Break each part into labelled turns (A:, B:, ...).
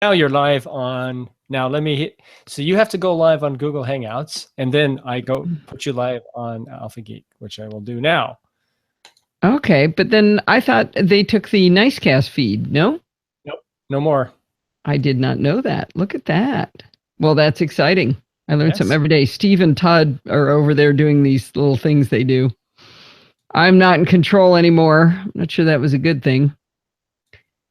A: Now you're live on. Now let me hit. So you have to go live on Google Hangouts, and then I go put you live on Alpha Geek, which I will do now.
B: Okay, but then I thought they took the NosillaCast feed, no?
A: Nope, no more.
B: I did not know that. Look at that. Well, that's exciting. I learn
A: Yes.
B: something every day. Steve and Todd are over there doing these little things they do. I'm not in control anymore. I'm not sure that was a good thing.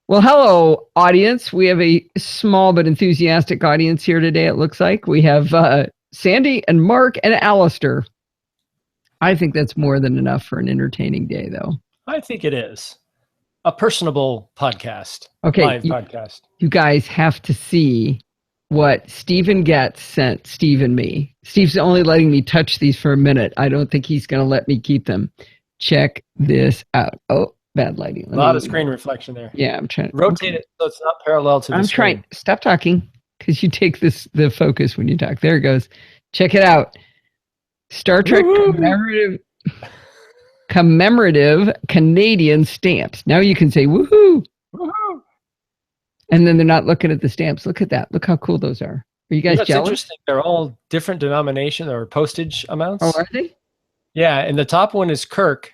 B: Well, hello, audience. We have a small but enthusiastic audience here today, it looks like. We have Sandy and Mark and Alistair. I think that's more than enough for an entertaining day, though.
A: I think it is. A personable podcast.
B: Okay.
A: Live podcast.
B: You guys have to see what Stephen Getz sent Steve and me. Steve's only letting me touch these for a minute. I don't think he's going to let me keep them. Check this out. Oh, bad lighting.
A: A lot of screen reflection there.
B: Yeah, I'm trying to
A: rotate it so it's not parallel to the screen.
B: Stop talking, because you take the focus when you talk. There it goes. Check it out. Star Trek commemorative Canadian stamps. Now you can say woohoo. Woohoo. And then they're not looking at the stamps. Look at that. Look how cool those are. Are you guys jealous?
A: Interesting. They're all different denomination or postage amounts.
B: Oh, are they?
A: Yeah, and the top one is Kirk,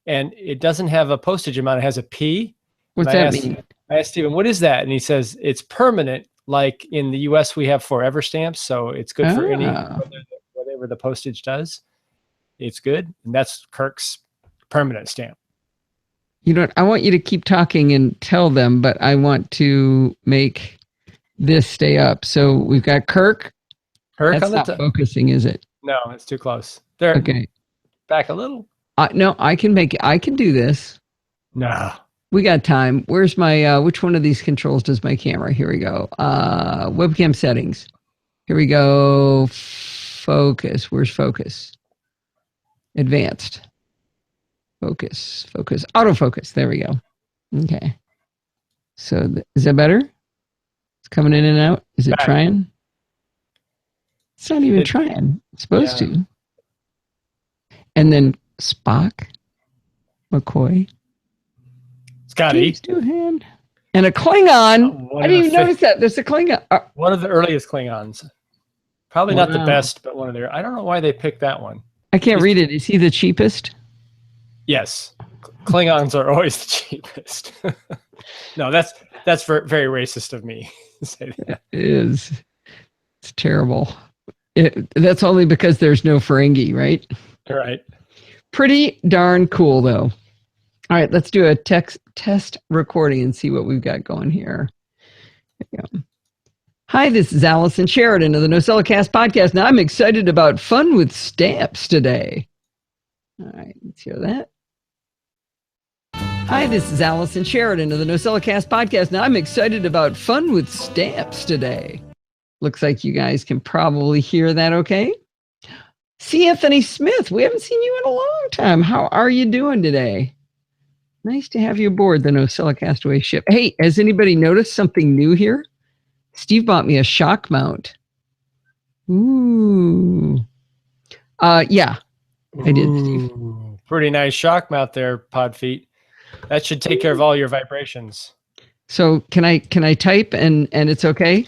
A: and it doesn't have a postage amount. It has a P.
B: What's that mean?
A: I asked Stephen, what is that? And he says, it's permanent. Like in the U.S., we have forever stamps, so it's good for any whatever the postage does. It's good, and that's Kirk's permanent stamp.
B: You know what? I want you to keep talking and tell them, but I want to make this stay up. So we've got Kirk. That's not focusing, is it?
A: No, it's too close. There.
B: Okay.
A: Back a little.
B: No, I can make it. I can do this.
A: Nah.
B: We got time. Where's my, which one of these controls does my camera? Here we go. Webcam settings. Here we go. Focus. Where's focus? Advanced. Focus. Autofocus. There we go. Okay. So is that better? It's coming in and out. Is it trying? It's not even trying. It's supposed to. And then Spock, McCoy,
A: Scotty,
B: Doohan, and a Klingon. I didn't even notice that. There's a Klingon.
A: One of the earliest Klingons. Probably not the best, but one of their. I don't know why they picked that one.
B: I can't read it. Is he the cheapest?
A: Yes. Klingons are always the cheapest. No, that's very racist of me to say that.
B: It is. It's terrible. That's only because there's no Ferengi, right?
A: Right.
B: Pretty darn cool, though. All right, let's do a test recording and see what we've got going here. There we go. Hi, this is Allison Sheridan of the NosillaCast podcast. Now, I'm excited about fun with stamps today. All right, let's hear that. Hi, this is Allison Sheridan of the NosillaCast podcast. Now, I'm excited about fun with stamps today. Looks like you guys can probably hear that okay. See, Anthony Smith, we haven't seen you in a long time. How are you doing today? Nice to have you aboard the NosillaCastaway ship. Hey, has anybody noticed something new here? Steve bought me a shock mount. Ooh. Yeah, I did, Steve.
A: Pretty nice shock mount there, Podfeet. That should take care of all your vibrations.
B: So can I type and it's okay?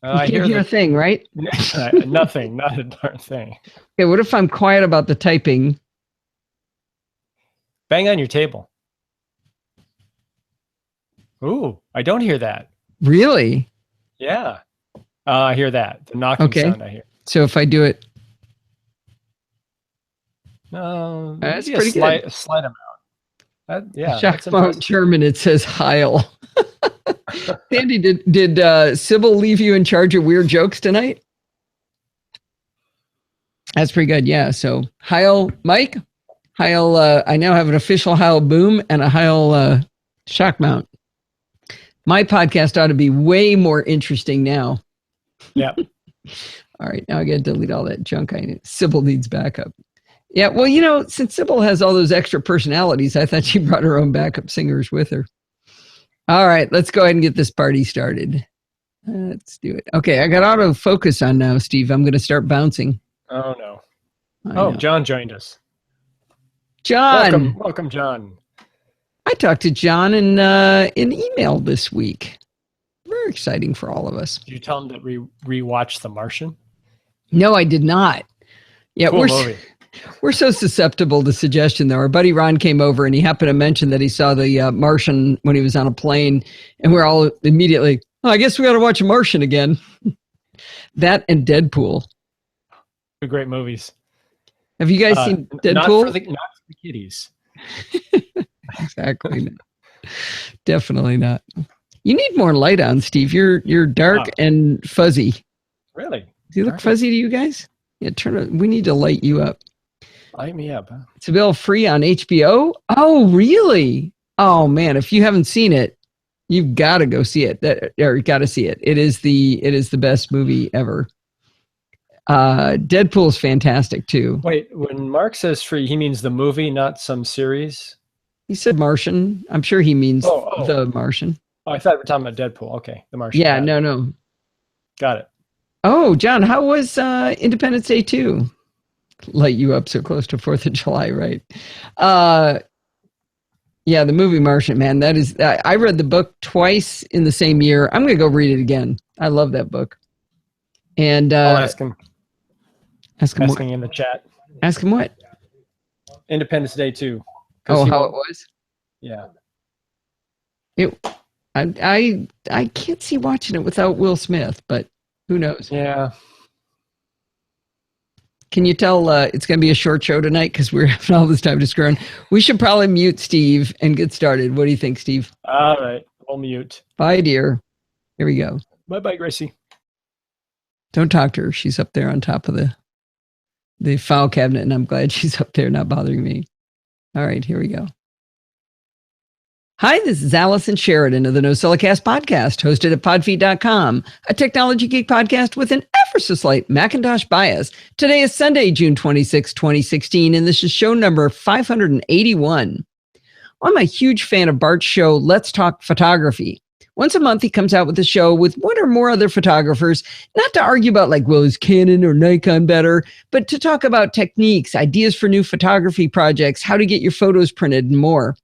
A: I
B: can't hear a thing, right?
A: Nothing, not a darn thing.
B: Okay, what if I'm quiet about the typing?
A: Bang on your table. Ooh, I don't hear that.
B: Really?
A: Yeah. I hear that. The knocking sound I hear.
B: So if I do it.
A: No,
B: that's pretty good.
A: A slight amount. Yeah.
B: Shock mount German, it says Heil. Sandy, did Sybil leave you in charge of weird jokes tonight? That's pretty good. Yeah. So Heil Mike, Heil. I now have an official Heil boom and a Heil shock mount. My podcast ought to be way more interesting now.
A: Yeah.
B: All right. Now I got to delete all that junk. Sybil needs backup. Yeah. Well, you know, since Sybil has all those extra personalities, I thought she brought her own backup singers with her. All right, let's go ahead and get this party started. Let's do it. Okay, I got autofocus on now, Steve. I'm going to start bouncing.
A: Oh, no. Oh, John joined us.
B: John.
A: Welcome, John.
B: I talked to John in email this week. very exciting for all of us.
A: Did you tell him that we rewatched The Martian?
B: No, I did not. Yeah,
A: cool movie.
B: We're so susceptible to suggestion, though. Our buddy Ron came over and he happened to mention that he saw The Martian when he was on a plane, and we're all immediately, oh, I guess we got to watch Martian again. That and Deadpool.
A: Two great movies.
B: Have you guys seen Deadpool?
A: Not for the kiddies.
B: Exactly. Definitely not. You need more light on, Steve. You're dark and fuzzy.
A: Really?
B: Does he look fuzzy to you guys? Yeah, we need to light you up.
A: Light me up, huh?
B: It's available free on HBO. Oh, really? Oh man, if you haven't seen it, you've got to go see it. Got to see it. It is the best movie ever. Deadpool's fantastic too.
A: Wait, when Mark says free, he means the movie, not some series?
B: He said Martian. I'm sure he means The Martian.
A: Oh, I thought we were talking about Deadpool. Okay, The Martian.
B: Yeah, no.
A: Got it.
B: Oh, John, how was Independence Day 2? Light you up so close to 4th of July, right? Yeah, the movie Martian, man. That is, I read the book twice in the same year. I'm going to go read it again. I love that book. And
A: I'll ask him.
B: Asking
A: in the chat.
B: Ask him what?
A: Independence Day 2.
B: Oh, how it was?
A: Yeah.
B: I can't see watching it without Will Smith, but who knows?
A: Yeah.
B: Can you tell it's going to be a short show tonight because we're having all this time to screw on? We should probably mute Steve and get started. What do you think, Steve?
A: All right. I'll mute.
B: Bye, dear. Here we go.
A: Bye-bye, Gracie.
B: Don't talk to her. She's up there on top of the file cabinet, and I'm glad she's up there not bothering me. All right, here we go. Hi, this is Allison Sheridan of the NosillaCast podcast, hosted at podfeed.com, a technology geek podcast with an ever so slight Macintosh bias. Today is Sunday, June 26, 2016, and this is show number 581. I'm a huge fan of Bart's show, Let's Talk Photography. Once a month, he comes out with a show with one or more other photographers, not to argue about well, is Canon or Nikon better, but to talk about techniques, ideas for new photography projects, how to get your photos printed, and more.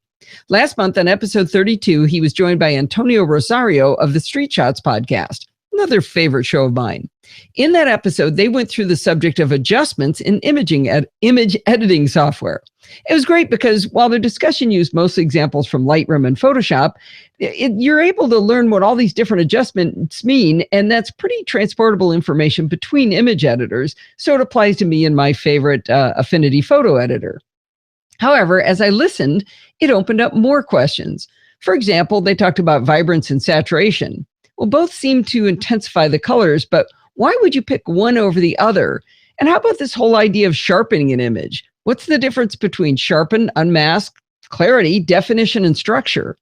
B: Last month on episode 32, he was joined by Antonio Rosario of the Street Shots podcast, another favorite show of mine. In that episode, they went through the subject of adjustments in image editing software. It was great because while the discussion used mostly examples from Lightroom and Photoshop, you're able to learn what all these different adjustments mean, and that's pretty transportable information between image editors, so it applies to me and my favorite Affinity photo editor. However, as I listened, it opened up more questions. For example, they talked about vibrance and saturation. Well, both seem to intensify the colors, but why would you pick one over the other? And how about this whole idea of sharpening an image? What's the difference between sharpen, unmask, clarity, definition, and structure?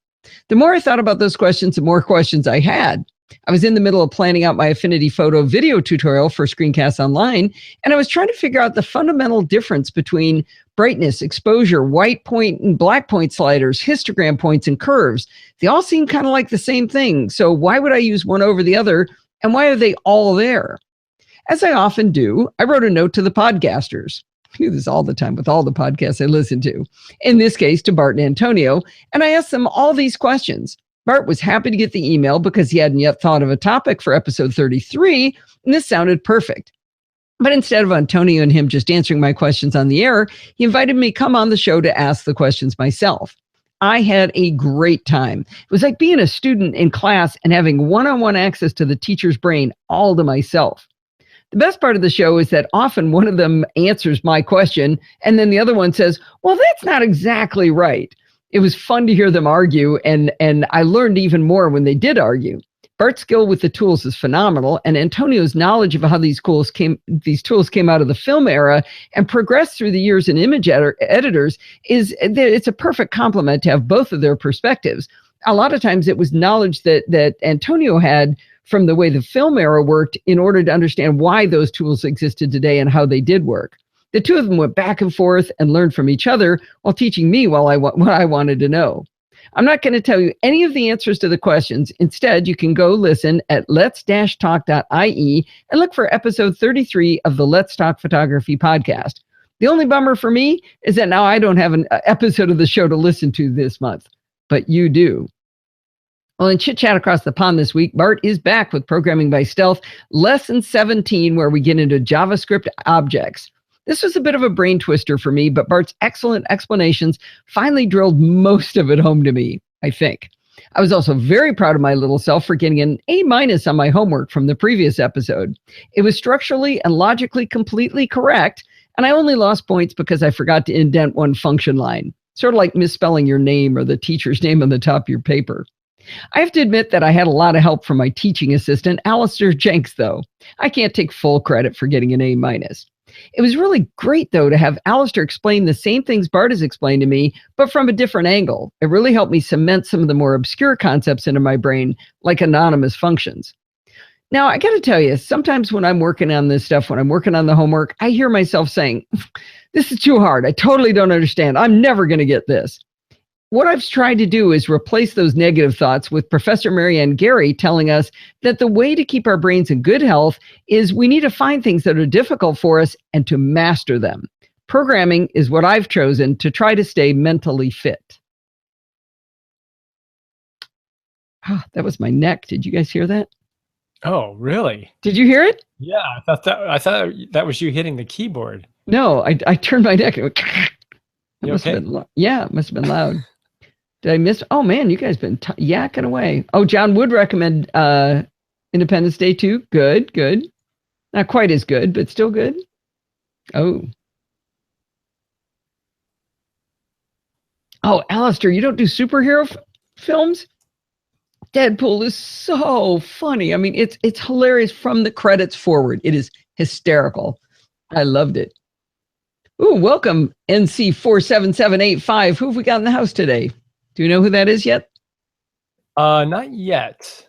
B: The more I thought about those questions, the more questions I had. I was in the middle of planning out my Affinity Photo video tutorial for Screencast Online, and I was trying to figure out the fundamental difference between brightness, exposure, white point and black point sliders, histogram points, and curves. They all seem kind of like the same thing, so why would I use one over the other, and why are they all there? As I often do, I wrote a note to the podcasters. I do this all the time with all the podcasts I listen to. In this case, to Bart and Antonio, and I asked them all these questions. Bart was happy to get the email because he hadn't yet thought of a topic for episode 33, and this sounded perfect. But instead of Antonio and him just answering my questions on the air, he invited me to come on the show to ask the questions myself. I had a great time. It was like being a student in class and having one-on-one access to the teacher's brain all to myself. The best part of the show is that often one of them answers my question, and then the other one says, well, that's not exactly right. It was fun to hear them argue, and I learned even more when they did argue. Bart's skill with the tools is phenomenal, and Antonio's knowledge of how these tools came out of the film era and progressed through the years in image editors it's a perfect complement to have both of their perspectives. A lot of times it was knowledge that Antonio had from the way the film era worked in order to understand why those tools existed today and how they did work. The two of them went back and forth and learned from each other while teaching me what I wanted to know. I'm not going to tell you any of the answers to the questions. Instead, you can go listen at lets-talk.ie and look for episode 33 of the Let's Talk Photography podcast. The only bummer for me is that now I don't have an episode of the show to listen to this month, but you do. Well, in Chit Chat Across the Pond this week, Bart is back with Programming by Stealth, Lesson 17, where we get into JavaScript objects. This was a bit of a brain twister for me, but Bart's excellent explanations finally drilled most of it home to me, I think. I was also very proud of my little self for getting an A- on my homework from the previous episode. It was structurally and logically completely correct, and I only lost points because I forgot to indent one function line, sort of like misspelling your name or the teacher's name on the top of your paper. I have to admit that I had a lot of help from my teaching assistant, Alistair Jenks, though. I can't take full credit for getting an A-. It was really great, though, to have Alistair explain the same things Bart has explained to me, but from a different angle. It really helped me cement some of the more obscure concepts into my brain, like anonymous functions. Now, I got to tell you, sometimes when I'm working on this stuff, when I'm working on the homework, I hear myself saying, this is too hard. I totally don't understand. I'm never going to get this. What I've tried to do is replace those negative thoughts with Professor Marianne Gary telling us that the way to keep our brains in good health is we need to find things that are difficult for us and to master them. Programming is what I've chosen to try to stay mentally fit. Oh, that was my neck. Did you guys hear that?
A: Oh, really?
B: Did you hear it?
A: Yeah, I thought that was you hitting the keyboard.
B: No, I turned my neck. It
A: must have
B: been, yeah, it must have been loud. Did I miss? Oh, man, you guys been yakking away. Oh, John would recommend Independence Day 2. Good, good. Not quite as good, but still good. Oh. Oh, Alistair, you don't do superhero films? Deadpool is so funny. I mean, it's hilarious from the credits forward. It is hysterical. I loved it. Ooh, welcome, NC47785. Who have we got in the house today? Do you know who that is yet?
A: Not yet.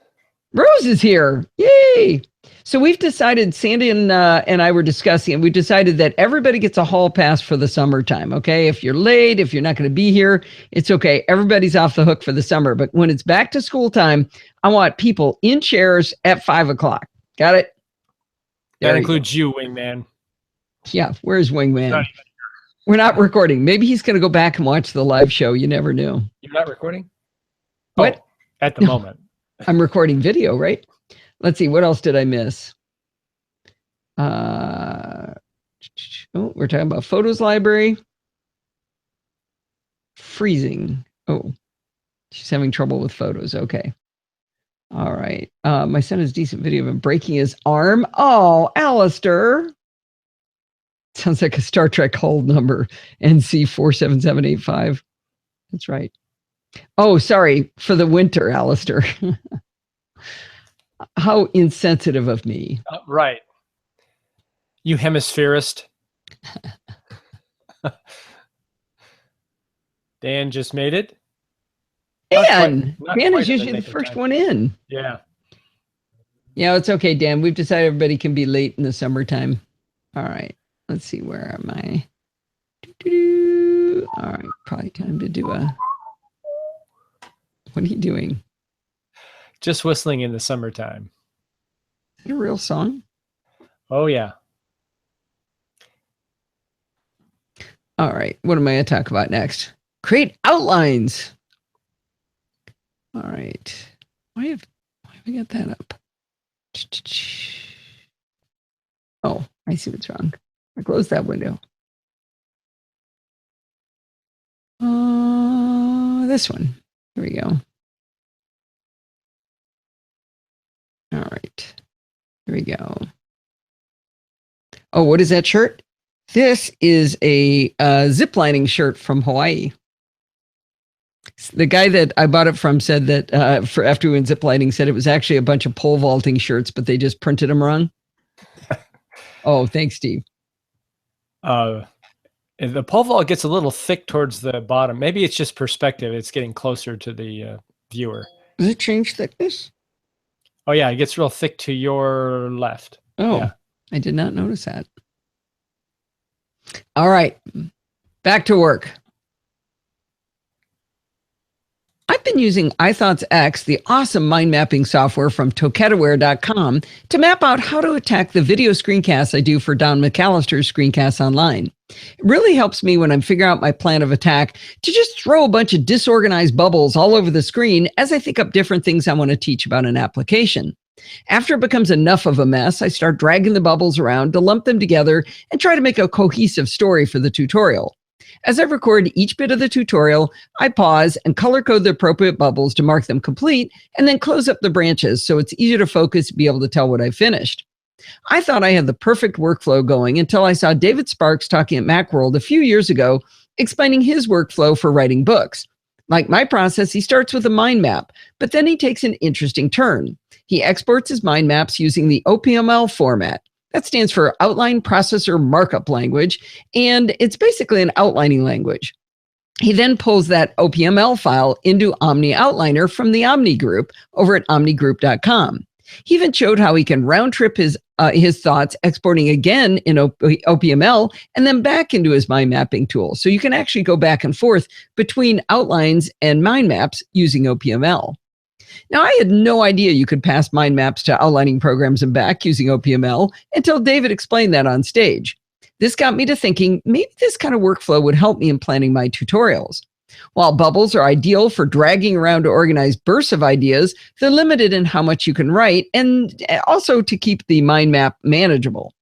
B: Rose is here. Yay! So we've decided, Sandy and I were discussing, and we decided that everybody gets a hall pass for the summertime, okay? If you're late, if you're not going to be here, it's okay. Everybody's off the hook for the summer. But when it's back to school time, I want people in chairs at 5 o'clock. Got it?
A: That includes you, Wingman.
B: Yeah, where's Wingman? We're not recording. Maybe he's going to go back and watch the live show. You never knew.
A: You're not recording?
B: What?
A: Oh, at the moment.
B: I'm recording video, right? Let's see. What else did I miss? We're talking about photos library. Freezing. Oh, she's having trouble with photos. Okay. All right. My son has decent video of him breaking his arm. Oh, Alistair. Sounds like a Star Trek hold number, NC47785. That's right. Oh, sorry for the winter, Alistair. How insensitive of me.
A: Right. You hemispherist. Dan just made it.
B: Dan is usually the first one in.
A: Yeah.
B: Yeah, it's okay, Dan. We've decided everybody can be late in the summertime. All right. Let's see, where am I? All right, probably time to do a... What are you doing?
A: Just whistling in the summertime.
B: Is it a real song?
A: Oh, yeah.
B: All right, what am I going to talk about next? Create outlines. All right. Why have we got that up? Oh, I see what's wrong. I closed that window. This one. Here we go. All right. Here we go. Oh, what is that shirt? This is a ziplining shirt from Hawaii. The guy that I bought it from said that for after we went ziplining, said it was actually a bunch of pole vaulting shirts, but they just printed them wrong. Oh, thanks, Steve.
A: The pole vault gets a little thick towards the bottom. Maybe it's just perspective. It's getting closer to the viewer.
B: Does it change thickness?
A: Oh, yeah. It gets real thick to your left.
B: Oh, yeah. I did not notice that. All right. Back to work. I've been using iThoughts X, the awesome mind mapping software from toketaware.com, to map out how to attack the video screencasts I do for Don McAllister's Screencasts Online. It really helps me when I'm figuring out my plan of attack to just throw a bunch of disorganized bubbles all over the screen as I think up different things I want to teach about an application. After it becomes enough of a mess, I start dragging the bubbles around to lump them together and try to make a cohesive story for the tutorial. As I record each bit of the tutorial, I pause and color code the appropriate bubbles to mark them complete, and then close up the branches so it's easier to focus and be able to tell what I finished. I thought I had the perfect workflow going until I saw David Sparks talking at Macworld a few years ago, explaining his workflow for writing books. Like my process, he starts with a mind map, but then he takes an interesting turn. He exports his mind maps using the OPML format. That stands for Outline Processor Markup Language, and it's basically an outlining language. He then pulls that OPML file into Omni Outliner from the Omni Group over at omnigroup.com. He even showed how he can round trip his thoughts, exporting again in OPML and then back into his mind mapping tool. So you can actually go back and forth between outlines and mind maps using OPML. Now, I had no idea you could pass mind maps to outlining programs and back using OPML until David explained that on stage. This got me to thinking maybe this kind of workflow would help me in planning my tutorials. While bubbles are ideal for dragging around to organize bursts of ideas, they're limited in how much you can write and also to keep the mind map manageable.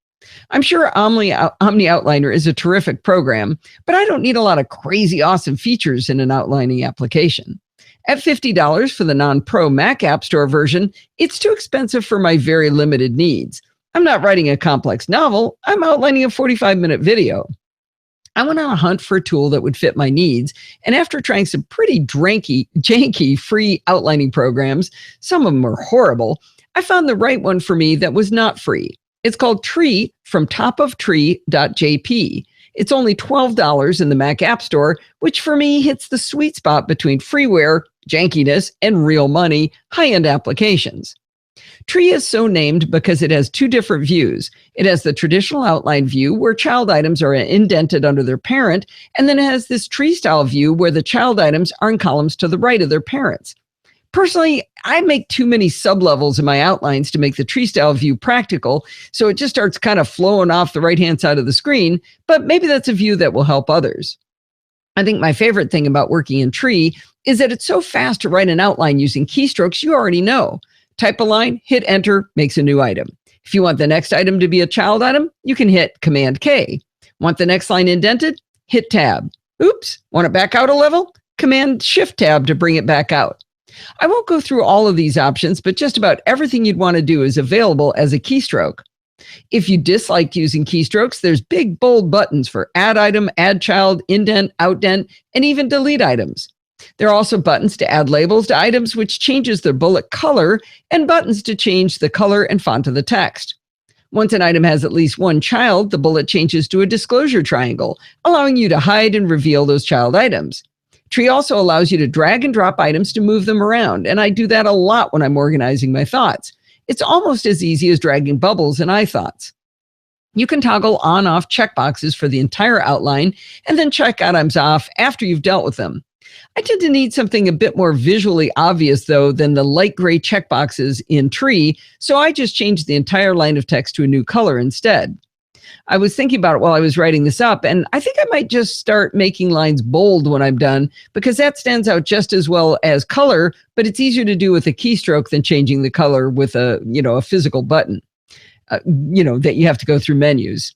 B: I'm sure Omni Outliner is a terrific program, but I don't need a lot of crazy awesome features in an outlining application. At $50 for the non-pro Mac App Store version, it's too expensive for my very limited needs. I'm not writing a complex novel, I'm outlining a 45-minute video. I went on a hunt for a tool that would fit my needs, and after trying some pretty janky free outlining programs, some of them were horrible, I found the right one for me that was not free. It's called Tree from topoftree.jp. It's only $12 in the Mac App Store, which for me hits the sweet spot between freeware, jankiness, and real money, high-end applications. Tree is so named because it has two different views. It has the traditional outline view where child items are indented under their parent, and then it has this tree-style view where the child items are in columns to the right of their parents. Personally, I make too many sublevels in my outlines to make the tree-style view practical, so it just starts kind of flowing off the right-hand side of the screen, but maybe that's a view that will help others. I think my favorite thing about working in Tree is that it's so fast to write an outline using keystrokes you already know. Type a line, hit enter, makes a new item. If you want the next item to be a child item, you can hit Command K. Want the next line indented? Hit Tab. Oops, want it back out a level? Command Shift Tab to bring it back out. I won't go through all of these options, but just about everything you'd want to do is available as a keystroke. If you dislike using keystrokes, there's big bold buttons for add item, add child, indent, outdent, and even delete items. There are also buttons to add labels to items, which changes their bullet color, and buttons to change the color and font of the text. Once an item has at least one child, the bullet changes to a disclosure triangle, allowing you to hide and reveal those child items. Tree also allows you to drag and drop items to move them around, and I do that a lot when I'm organizing my thoughts. It's almost as easy as dragging bubbles in iThoughts. You can toggle on-off checkboxes for the entire outline, and then check items off after you've dealt with them. I tend to need something a bit more visually obvious, though, than the light gray checkboxes in Tree, so I just changed the entire line of text to a new color instead. I was thinking about it while I was writing this up, and I think I might just start making lines bold when I'm done, because that stands out just as well as color, but it's easier to do with a keystroke than changing the color with a physical button, that you have to go through menus.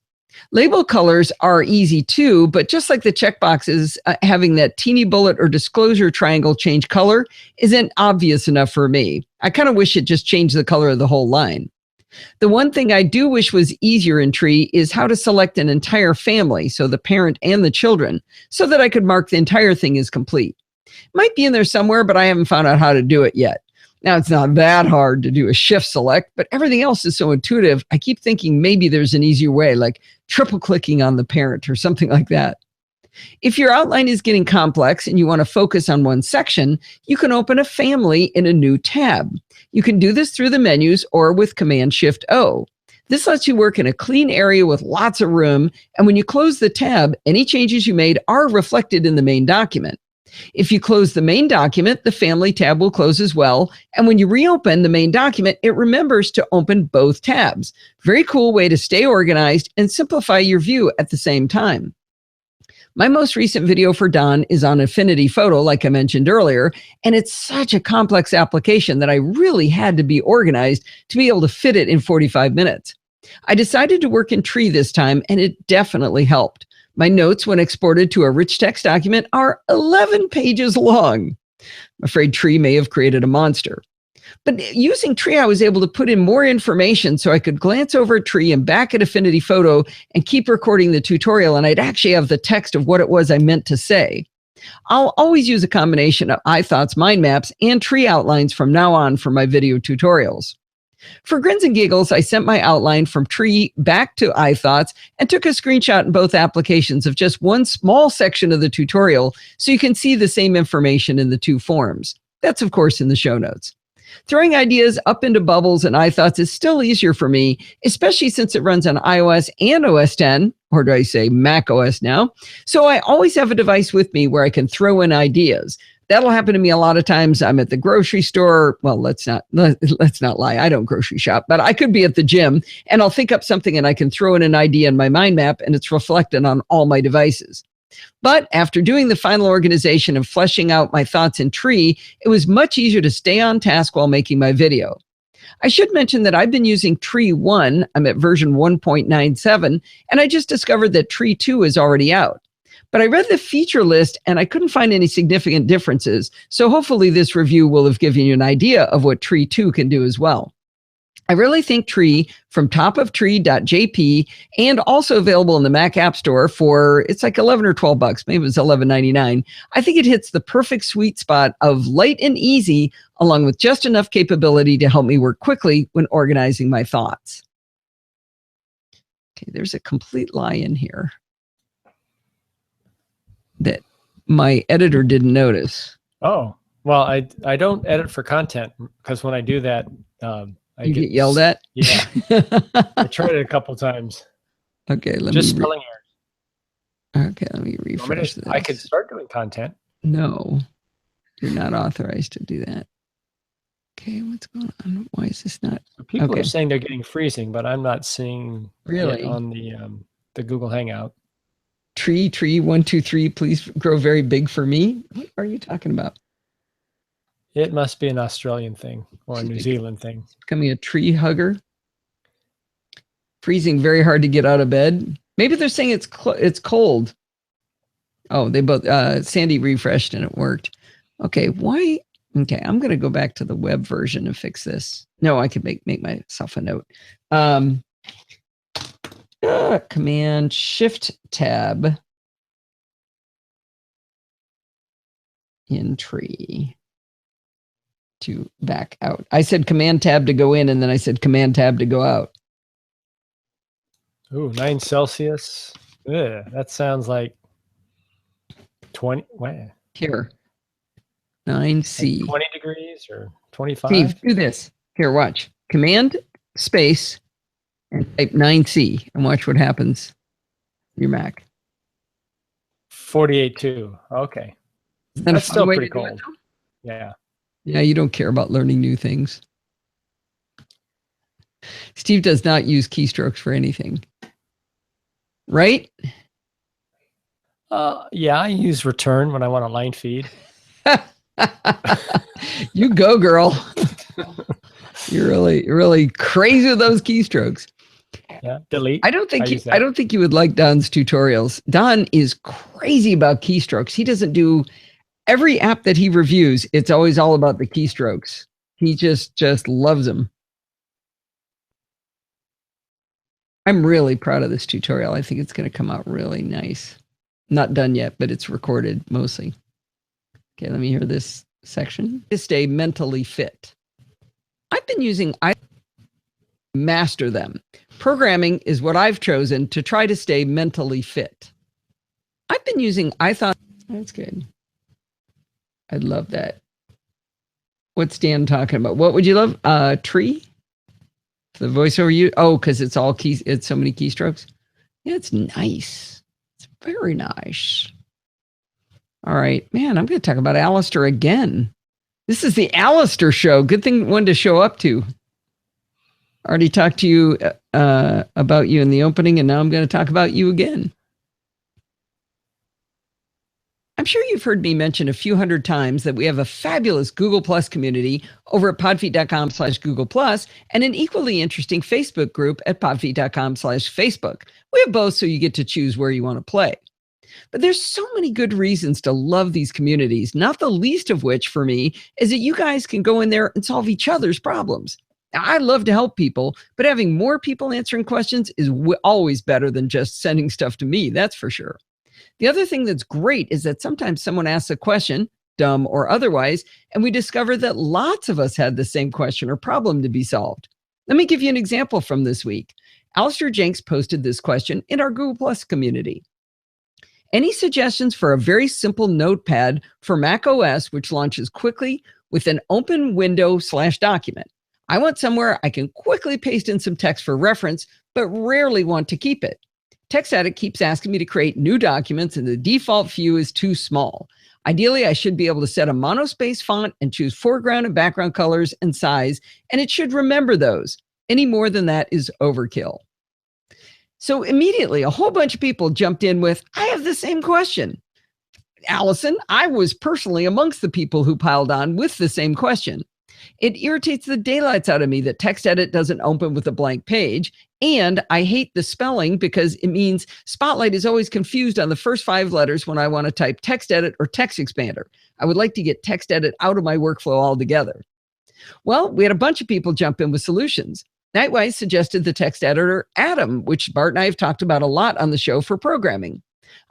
B: Label colors are easy too, but just like the checkboxes, having that teeny bullet or disclosure triangle change color isn't obvious enough for me. I kind of wish it just changed the color of the whole line. The one thing I do wish was easier in Tree is how to select an entire family, so the parent and the children, so that I could mark the entire thing as complete. Might be in there somewhere, but I haven't found out how to do it yet. Now, it's not that hard to do a shift select, but everything else is so intuitive, I keep thinking maybe there's an easier way, like triple clicking on the parent or something like that. If your outline is getting complex and you want to focus on one section, you can open a family in a new tab. You can do this through the menus or with Command-Shift-O. This lets you work in a clean area with lots of room, and when you close the tab, any changes you made are reflected in the main document. If you close the main document, the family tab will close as well. And when you reopen the main document, it remembers to open both tabs. Very cool way to stay organized and simplify your view at the same time. My most recent video for Don is on Affinity Photo, like I mentioned earlier, and it's such a complex application that I really had to be organized to be able to fit it in 45 minutes. I decided to work in Tree this time, and it definitely helped. My notes, when exported to a rich text document, are 11 pages long. I'm afraid Tree may have created a monster. But using Tree, I was able to put in more information so I could glance over a Tree and back at Affinity Photo and keep recording the tutorial, and I'd actually have the text of what it was I meant to say. I'll always use a combination of iThoughts mind maps and Tree outlines from now on for my video tutorials. For grins and giggles, I sent my outline from Tree back to iThoughts and took a screenshot in both applications of just one small section of the tutorial so you can see the same information in the two forms. That's, of course, in the show notes. Throwing ideas up into bubbles and iThoughts is still easier for me, especially since it runs on iOS and OS X, or do I say Mac OS now? So I always have a device with me where I can throw in ideas. That'll happen to me a lot of times. I'm at the grocery store. Well, let's not lie. I don't grocery shop, but I could be at the gym and I'll think up something and I can throw in an idea in my mind map and it's reflected on all my devices. But after doing the final organization and fleshing out my thoughts in Tree, it was much easier to stay on task while making my video. I should mention that I've been using Tree 1. I'm at version 1.97, and I just discovered that Tree 2 is already out. But I read the feature list and I couldn't find any significant differences. So hopefully this review will have given you an idea of what Tree 2 can do as well. I really think Tree from topoftree.jp and also available in the Mac App Store for, it's like 11 or 12 bucks. Maybe it was $11.99. I think it hits the perfect sweet spot of light and easy, along with just enough capability to help me work quickly when organizing my thoughts. Okay, there's a complete lie in here that my editor didn't notice.
A: Oh, well, I don't edit for content because when I do that,
B: you get yelled at?
A: Yeah. I tried it a couple times.
B: Okay,
A: just spelling errors.
B: Okay, let me refresh this.
A: I could start doing content.
B: No, you're not authorized to do that. Okay, what's going on? Why is this not?
A: People are saying they're getting freezing, but I'm not seeing it on the Google Hangout.
B: Tree 123, please grow very big for me. What are you talking about?
A: It must be an Australian thing or a New Zealand thing.
B: Becoming a tree hugger. Freezing very hard to get out of bed. Maybe they're saying it's cold. Oh, they both, Sandy refreshed and it worked. Okay, why? Okay, I'm going to go back to the web version and fix this. No, I could make myself a note. Command Shift Tab in Tree to back out. I said Command Tab to go in, and then I said Command Tab to go out.
A: Ooh, 9 Celsius. Ugh, that sounds like 20. What?
B: Here, 9C.
A: Like 20 degrees or 25?
B: Steve, do this. Here, watch. Command space and type 9C and watch what happens in your Mac.
A: 48.2. Okay. That's still pretty cold. Yeah.
B: Yeah, you don't care about learning new things. Steve does not use keystrokes for anything. Right?
A: Yeah, I use return when I want a line feed.
B: You go, girl. You're really crazy with those keystrokes.
A: Yeah, delete.
B: I don't think you would like Don's tutorials. Don is crazy about keystrokes. He doesn't do every app that he reviews. It's always all about the keystrokes. He just loves them. I'm really proud of this tutorial. I think it's going to come out really nice. Not done yet, but it's recorded mostly. Okay, let me hear this section. To stay mentally fit. I've been using master them. Programming is what I've chosen to try to stay mentally fit. I've been using that's good. I love that. What's Dan talking about? What would you love? Tree? The voiceover you? Oh, because it's all keys. It's so many keystrokes. Yeah, it's nice. It's very nice. All right, man, I'm going to talk about Alistair again. This is the Alistair show. Good thing one to show up to. I already talked to you about you in the opening, and now I'm going to talk about you again. I'm sure you've heard me mention a few hundred times that we have a fabulous Google Plus community over at podfeet.com/Google Plus and an equally interesting Facebook group at podfeet.com/Facebook. We have both, so you get to choose where you want to play. But there's so many good reasons to love these communities, not the least of which for me is that you guys can go in there and solve each other's problems. Now, I love to help people, but having more people answering questions is always better than just sending stuff to me, that's for sure. The other thing that's great is that sometimes someone asks a question, dumb or otherwise, and we discover that lots of us had the same question or problem to be solved. Let me give you an example from this week. Alistair Jenks posted this question in our Google Plus community. Any suggestions for a very simple notepad for Mac OS, which launches quickly with an open window/document? I want somewhere I can quickly paste in some text for reference, but rarely want to keep it. TextEdit keeps asking me to create new documents and the default view is too small. Ideally, I should be able to set a monospace font and choose foreground and background colors and size, and it should remember those. Any more than that is overkill. So immediately, a whole bunch of people jumped in with, I have the same question. Allison, I was personally amongst the people who piled on with the same question. It irritates the daylights out of me that TextEdit doesn't open with a blank page, and I hate the spelling because it means Spotlight is always confused on the first 5 letters when I want to type TextEdit or Text Expander. I would like to get TextEdit out of my workflow altogether. Well, we had a bunch of people jump in with solutions. Nightwise suggested the text editor Atom, which Bart and I have talked about a lot on the show for programming.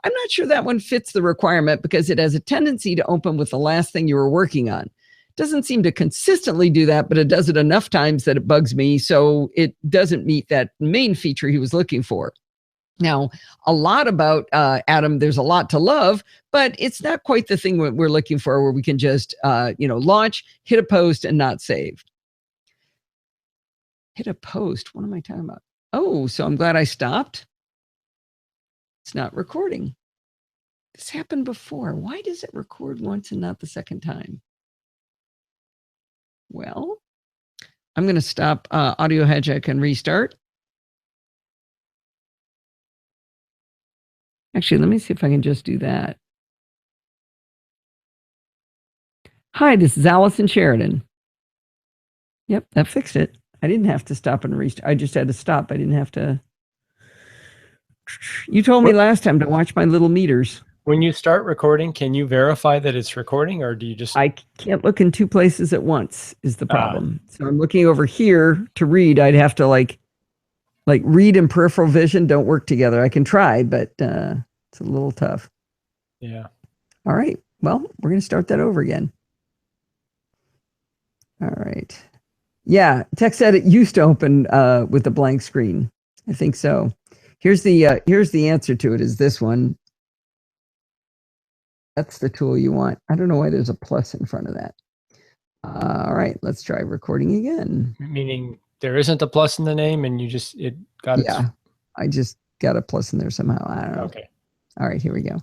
B: I'm not sure that one fits the requirement because it has a tendency to open with the last thing you were working on. Doesn't seem to consistently do that, but it does it enough times that it bugs me, so it doesn't meet that main feature he was looking for. Now, a lot about Atom, there's a lot to love, but it's not quite the thing we're looking for where we can just launch, hit a post, and not save. Hit a post. What am I talking about? Oh, so I'm glad I stopped. It's not recording. This happened before. Why does it record once and not the second time? Well, I'm going to stop Audio Hijack and restart. Actually, let me see if I can just do that. Hi, this is Allison Sheridan. Yep, that fixed it. I didn't have to stop and restart. I just had to stop. I didn't have to. You told me last time to watch my little meters.
A: When you start recording, can you verify that it's recording, or do you just...
B: I can't look in 2 places at once is the problem. So I'm looking over here to read. I'd have to like read and peripheral vision don't work together. I can try, but it's a little tough.
A: Yeah.
B: All right. Well, we're going to start that over again. All right. Yeah, TextEdit used to open with a blank screen. I think so. Here's the answer to it is this one. That's the tool you want. I don't know why there's a plus in front of that. All right, let's try recording again.
A: Meaning there isn't a plus in the name and it got it.
B: Yeah, I just got a plus in there somehow. I don't know.
A: Okay.
B: All right, here we go.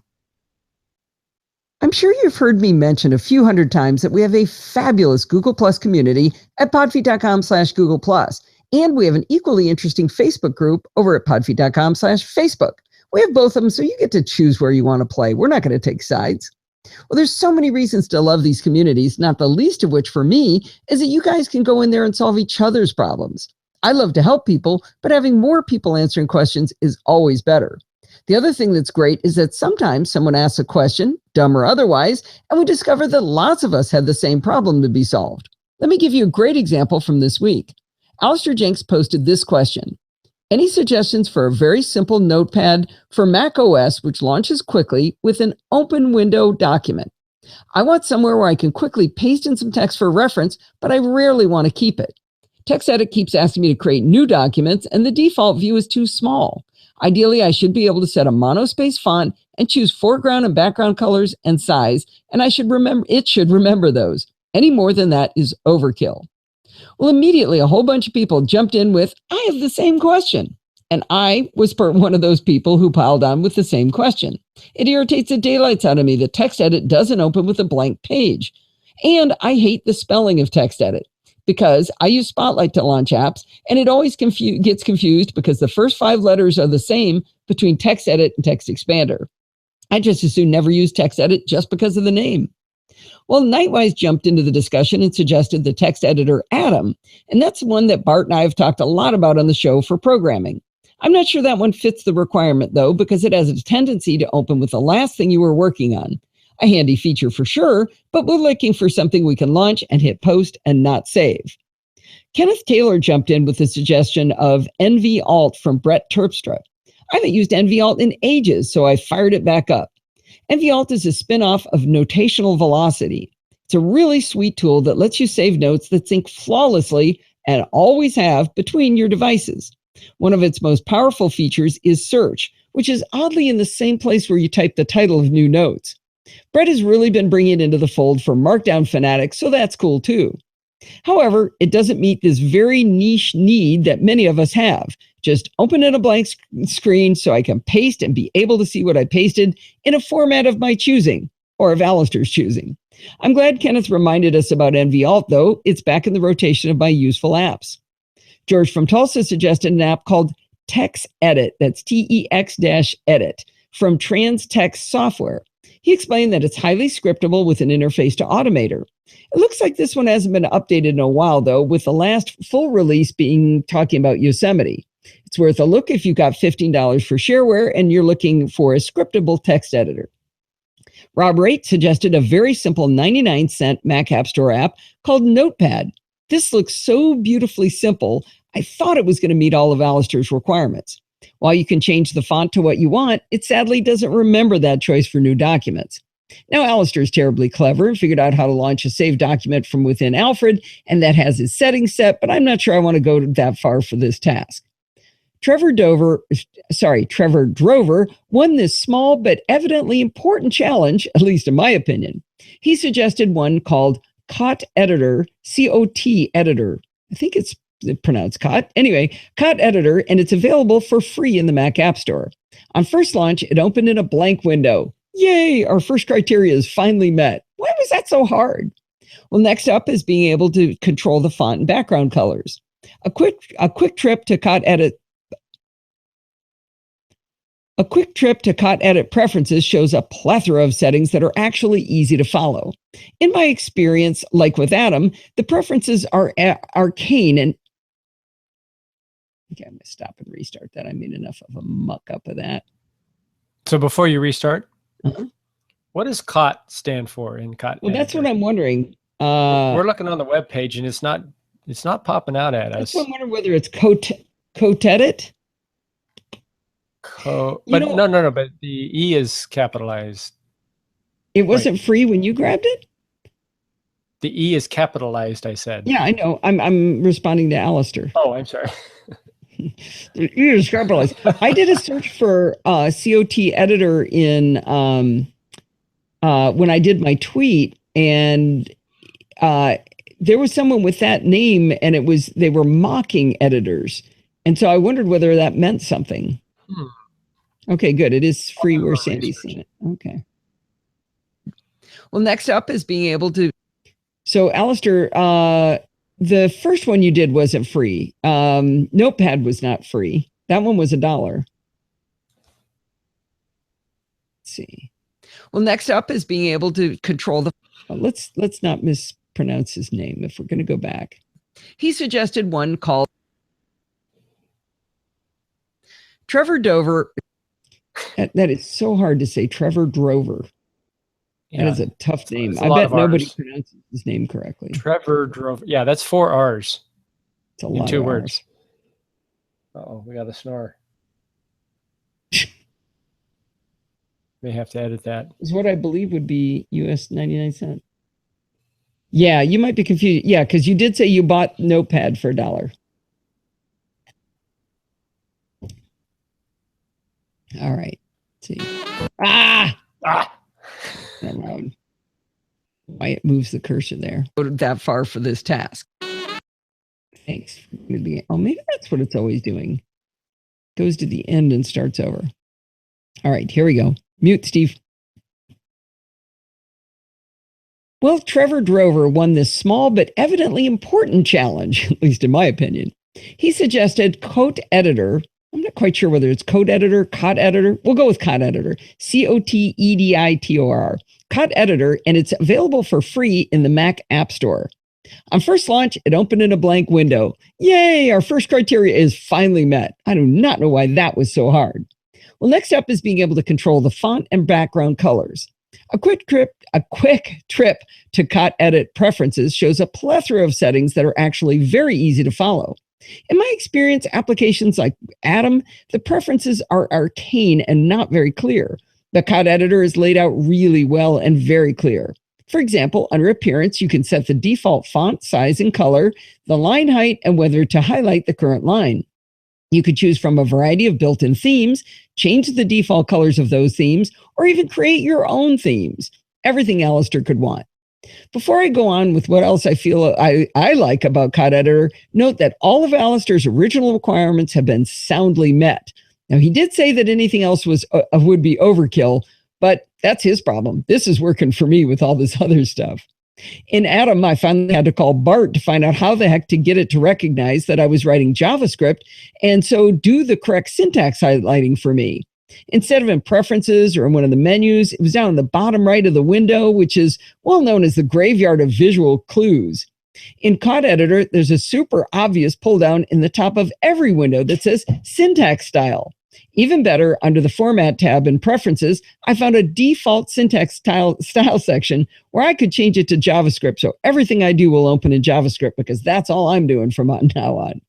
B: I'm sure you've heard me mention a few hundred times that we have a fabulous Google Plus community at podfeet.com/Google Plus. And we have an equally interesting Facebook group over at podfeet.com/Facebook. We have both of them, so you get to choose where you want to play. We're not going to take sides. Well, there's so many reasons to love these communities, not the least of which for me is that you guys can go in there and solve each other's problems. I love to help people, but having more people answering questions is always better. The other thing that's great is that sometimes someone asks a question, dumb or otherwise, and we discover that lots of us had the same problem to be solved. Let me give you a great example from this week. Alistair Jenks posted this question. Any suggestions for a very simple notepad for Mac OS which launches quickly with an open window document? I want somewhere where I can quickly paste in some text for reference, but I rarely want to keep it. TextEdit keeps asking me to create new documents, and the default view is too small. Ideally, I should be able to set a monospace font and choose foreground and background colors and size, and it should remember those. Any more than that is overkill. Well, immediately, a whole bunch of people jumped in with, I have the same question. And I was one of those people who piled on with the same question. It irritates the daylights out of me that TextEdit doesn't open with a blank page. And I hate the spelling of TextEdit because I use Spotlight to launch apps, and it always gets confused because the first 5 letters are the same between TextEdit and TextExpander. I just as soon never use TextEdit just because of the name. Well, Nightwise jumped into the discussion and suggested the text editor Atom, and that's one that Bart and I have talked a lot about on the show for programming. I'm not sure that one fits the requirement, though, because it has a tendency to open with the last thing you were working on. A handy feature for sure, but we're looking for something we can launch and hit post and not save. Kenneth Taylor jumped in with the suggestion of NVAlt from Brett Terpstra. I haven't used NVAlt in ages, so I fired it back up. NVAlt is a spin-off of Notational Velocity. It's a really sweet tool that lets you save notes that sync flawlessly and always have between your devices. One of its most powerful features is search, which is oddly in the same place where you type the title of new notes. Brett has really been bringing it into the fold for Markdown fanatics, so that's cool too. However, it doesn't meet this very niche need that many of us have. Just open in a blank screen so I can paste and be able to see what I pasted in a format of my choosing, or of Alistair's choosing. I'm glad Kenneth reminded us about NVAlt, though. It's back in the rotation of my useful apps. George from Tulsa suggested an app called TextEdit, that's TEX-Edit, from TransText Software. He explained that it's highly scriptable with an interface to Automator. It looks like this one hasn't been updated in a while, though, with the last full release being talking about Yosemite. It's worth a look if you've got $15 for shareware and you're looking for a scriptable text editor. Rob Raitt suggested a very simple 99-cent Mac App Store app called Notepad. This looks so beautifully simple, I thought it was going to meet all of Alistair's requirements. While you can change the font to what you want, it sadly doesn't remember that choice for new documents. Now, Alistair is terribly clever and figured out how to launch a saved document from within Alfred, and that has his settings set, but I'm not sure I want to go that far for this task. Trevor Drover won this small but evidently important challenge, at least in my opinion. He suggested one called COT Editor, C-O-T Editor. I think it's pronounced COT. Anyway, COT Editor, and it's available for free in the Mac App Store. On first launch, it opened in a blank window. Yay, our first criteria is finally met. Why was that so hard? Well, next up is being able to control the font and background colors. A quick trip to COT Edit Preferences shows a plethora of settings that are actually easy to follow. In my experience, like with Atom, the preferences are arcane and okay, I'm going to stop and restart that. I made enough of a muck up of that.
A: So before you restart, what does COT stand for in COT?
B: Well, that's what I'm wondering.
A: We're looking on the web page and it's not popping out at us.
B: I'm wondering whether it's COTEDIT.
A: But no, but the E is capitalized.
B: It wasn't free when you grabbed it?
A: The E is capitalized, I said.
B: Yeah, I know. I'm responding to Alistair.
A: Oh, I'm sorry.
B: The E is capitalized. I did a search for COT editor in when I did my tweet, and there was someone with that name, and they were mocking editors. And so I wondered whether that meant something. Okay, good. It is free where Sandy's seen it. Okay. Well, next up is being able to. So, Alistair, the first one you did wasn't free. Notepad was not free. That one was $1. Let's see. Well, next up is being able to control the. Let's not mispronounce his name if we're going to go back. He suggested one called Trevor Dover. That is so hard to say. Trevor Drover. Yeah. That is a tough name. I bet nobody pronounces his name correctly.
A: Trevor Drover. Yeah, that's 4 R's.
B: It's a lot in
A: 2 words. Uh-oh, we got a snore. May have to edit that.
B: Is what I believe would be US 99 cents. Yeah, you might be confused. Yeah, because you did say you bought Notepad for $1. All right. Let's see. Why it moves the cursor there. Go that far for this task. Thanks. Oh, maybe that's what it's always doing. Goes to the end and starts over. All right, here we go. Mute, Steve. Well, Trevor Drover won this small but evidently important challenge, at least in my opinion. He suggested Coat Editor. I'm not quite sure whether it's Code Editor, Cot Editor. We'll go with Cot Editor. COTEDITOR. Cot Editor, and it's available for free in the Mac App Store. On first launch, it opened in a blank window. Yay, our first criteria is finally met. I do not know why that was so hard. Well, next up is being able to control the font and background colors. A quick trip to Cot Edit Preferences shows a plethora of settings that are actually very easy to follow. In my experience, applications like Atom, the preferences are arcane and not very clear. The Cot Editor is laid out really well and very clear. For example, under Appearance, you can set the default font, size, and color, the line height, and whether to highlight the current line. You could choose from a variety of built-in themes, change the default colors of those themes, or even create your own themes. Everything Alistair could want. Before I go on with what else I feel I like about Cot Editor, note that all of Alistair's original requirements have been soundly met. Now, he did say that anything else would be overkill, but that's his problem. This is working for me with all this other stuff. In Atom, I finally had to call Bart to find out how the heck to get it to recognize that I was writing JavaScript and so do the correct syntax highlighting for me. Instead of in Preferences or in one of the menus, it was down in the bottom right of the window, which is well known as the graveyard of visual clues. In Cot Editor, there's a super obvious pull down in the top of every window that says Syntax Style. Even better, under the Format tab in Preferences, I found a default syntax style section where I could change it to JavaScript, so everything I do will open in JavaScript because that's all I'm doing from now on.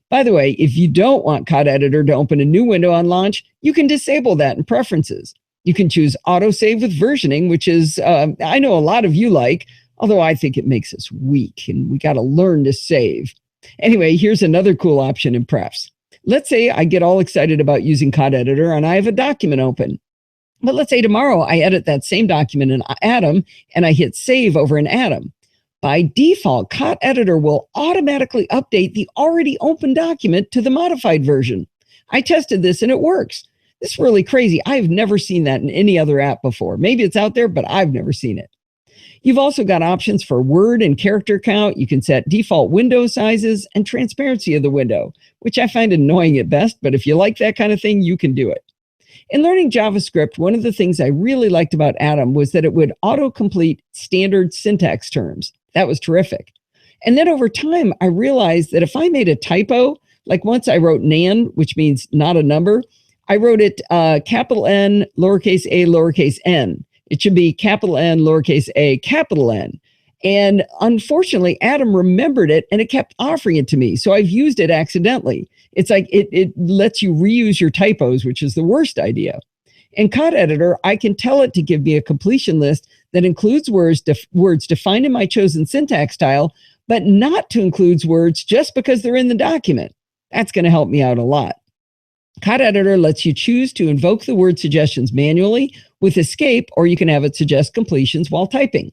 B: By the way, if you don't want Cot Editor to open a new window on launch, you can disable that in Preferences. You can choose Autosave with Versioning, which is, I know a lot of you like, although I think it makes us weak and we got to learn to save. Anyway, here's another cool option in Prefs. Let's say I get all excited about using Cot Editor and I have a document open. But let's say tomorrow I edit that same document in Atom and I hit save over in Atom. By default, Cot Editor will automatically update the already open document to the modified version. I tested this and it works. This is really crazy. I've never seen that in any other app before. Maybe it's out there, but I've never seen it. You've also got options for word and character count. You can set default window sizes and transparency of the window, which I find annoying at best, but if you like that kind of thing, you can do it. In learning JavaScript, one of the things I really liked about Atom was that it would autocomplete standard syntax terms. That was terrific. And then over time, I realized that if I made a typo, like once I wrote nan, which means not a number, I wrote it capital N, lowercase a, lowercase n. It should be capital N, lowercase a, capital N. And unfortunately, Atom remembered it and it kept offering it to me. So I've used it accidentally. It's like it lets you reuse your typos, which is the worst idea. In Cot Editor, I can tell it to give me a completion list that includes words defined in my chosen syntax style, but not to include words just because they're in the document. That's going to help me out a lot. Cot Editor lets you choose to invoke the word suggestions manually with escape, or you can have it suggest completions while typing.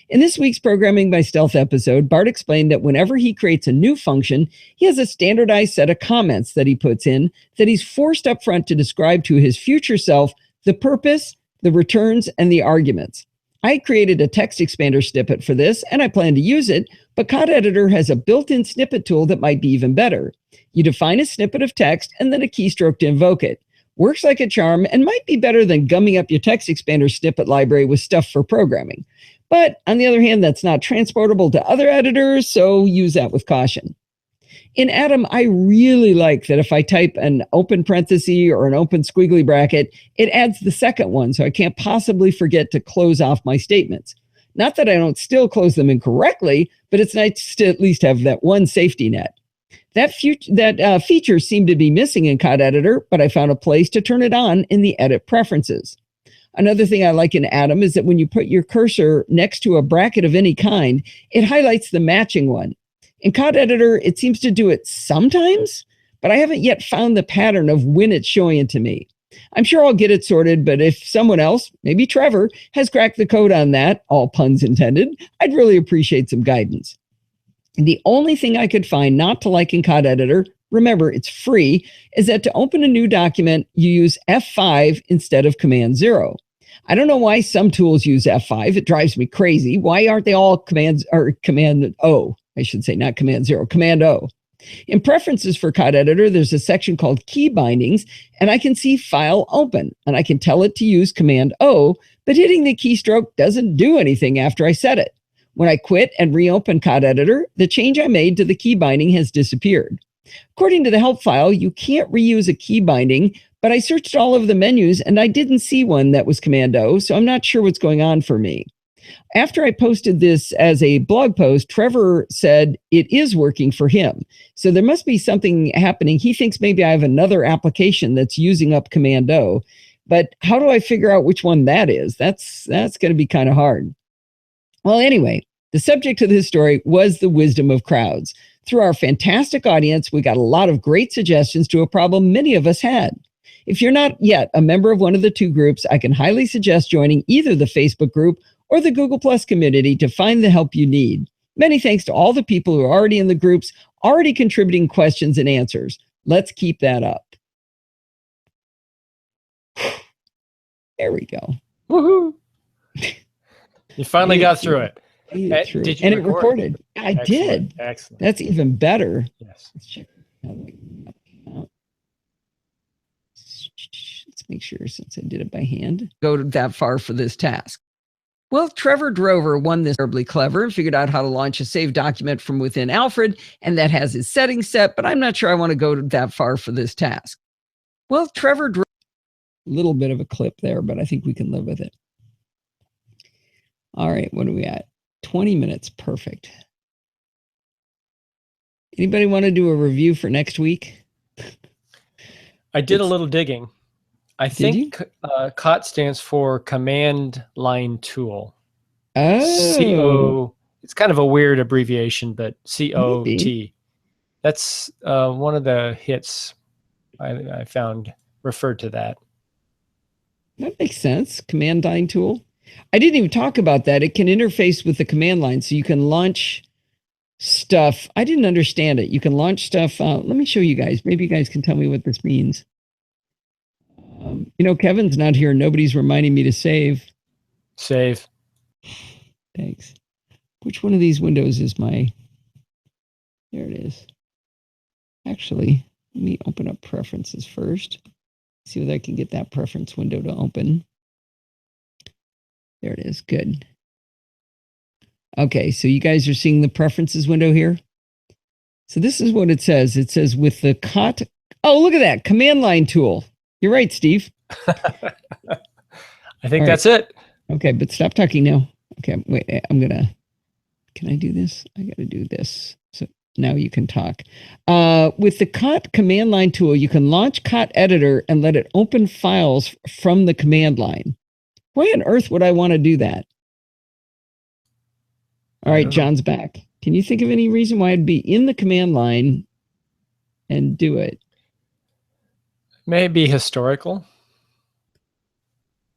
B: In this week's Programming by Stealth episode, Bart explained that whenever he creates a new function, he has a standardized set of comments that he puts in that he's forced up front to describe to his future self the purpose, the returns, and the arguments. I created a text expander snippet for this, and I plan to use it, but Cot Editor has a built-in snippet tool that might be even better. You define a snippet of text and then a keystroke to invoke it. Works like a charm and might be better than gumming up your text expander snippet library with stuff for programming. But on the other hand, that's not transportable to other editors, so use that with caution. In Atom, I really like that if I type an open parenthesis or an open squiggly bracket, it adds the second one, so I can't possibly forget to close off my statements. Not that I don't still close them incorrectly, but it's nice to at least have that one safety net. That feature seemed to be missing in Cot Editor, but I found a place to turn it on in the Edit Preferences. Another thing I like in Atom is that when you put your cursor next to a bracket of any kind, it highlights the matching one. In Cot Editor, it seems to do it sometimes, but I haven't yet found the pattern of when it's showing it to me. I'm sure I'll get it sorted, but if someone else, maybe Trevor, has cracked the code on that, all puns intended, I'd really appreciate some guidance. And the only thing I could find not to like in Cot Editor, remember it's free, is that to open a new document, you use F5 instead of Command 0. I don't know why some tools use F5. It drives me crazy. Why aren't they all Command O? I should say, not Command 0, Command O. In Preferences for Code Editor, there's a section called Key Bindings, and I can see File Open, and I can tell it to use Command O, but hitting the keystroke doesn't do anything after I set it. When I quit and reopen Code Editor, the change I made to the key binding has disappeared. According to the help file, you can't reuse a key binding, but I searched all over the menus and I didn't see one that was Command O, so I'm not sure what's going on for me. After I posted this as a blog post, Trevor said it is working for him. So there must be something happening. He thinks maybe I have another application that's using up Command O. But how do I figure out which one that is? That's going to be kind of hard. Well, anyway, the subject of this story was the wisdom of crowds. Through our fantastic audience, we got a lot of great suggestions to a problem many of us had. If you're not yet a member of one of the two groups, I can highly suggest joining either the Facebook group or the Google Plus community to find the help you need. Many thanks to all the people who are already in the groups, already contributing questions and answers. Let's keep that up. There we go.
A: Woohoo! You finally got through it.
B: Did you and record? It recorded. I did.
A: Excellent.
B: That's even better.
A: Yes.
B: Let's check. Let's make sure, since I did it by hand, go that far for this task. Well, Trevor Drover won this terribly clever and figured out how to launch a saved document from within Alfred, and that has his settings set, but I'm not sure I want to go that far for this task. Well, Trevor Drover, a little bit of a clip there, but I think we can live with it. All right, what are we at? 20 minutes, perfect. Anybody want to do a review for next week?
A: I did a little digging. I think COT stands for Command Line Tool.
B: Oh.
A: CO. It's kind of a weird abbreviation, but COT. That's one of the hits I found referred to that.
B: That makes sense. Command Line Tool. I didn't even talk about that. It can interface with the command line, so you can launch stuff. I didn't understand it. You can launch stuff. Let me show you guys. Maybe you guys can tell me what this means. You know, Kevin's not here. Nobody's reminding me to save.
A: Save.
B: Thanks. Which one of these windows is my... There it is. Actually, let me open up preferences first. See whether I can get that preference window to open. There it is. Good. Okay, so you guys are seeing the preferences window here. So this is what it says. It says with the COT. Oh, look at that. Command line tool. You're right, Steve.
A: I think that's it.
B: Okay, but stop talking now. Okay, wait. Can I do this? I got to do this. So now you can talk. With the COT command line tool, you can launch COT Editor and let it open files from the command line. Why on earth would I want to do that? All right, John's back. Can you think of any reason why I'd be in the command line and do it? Maybe
A: historical.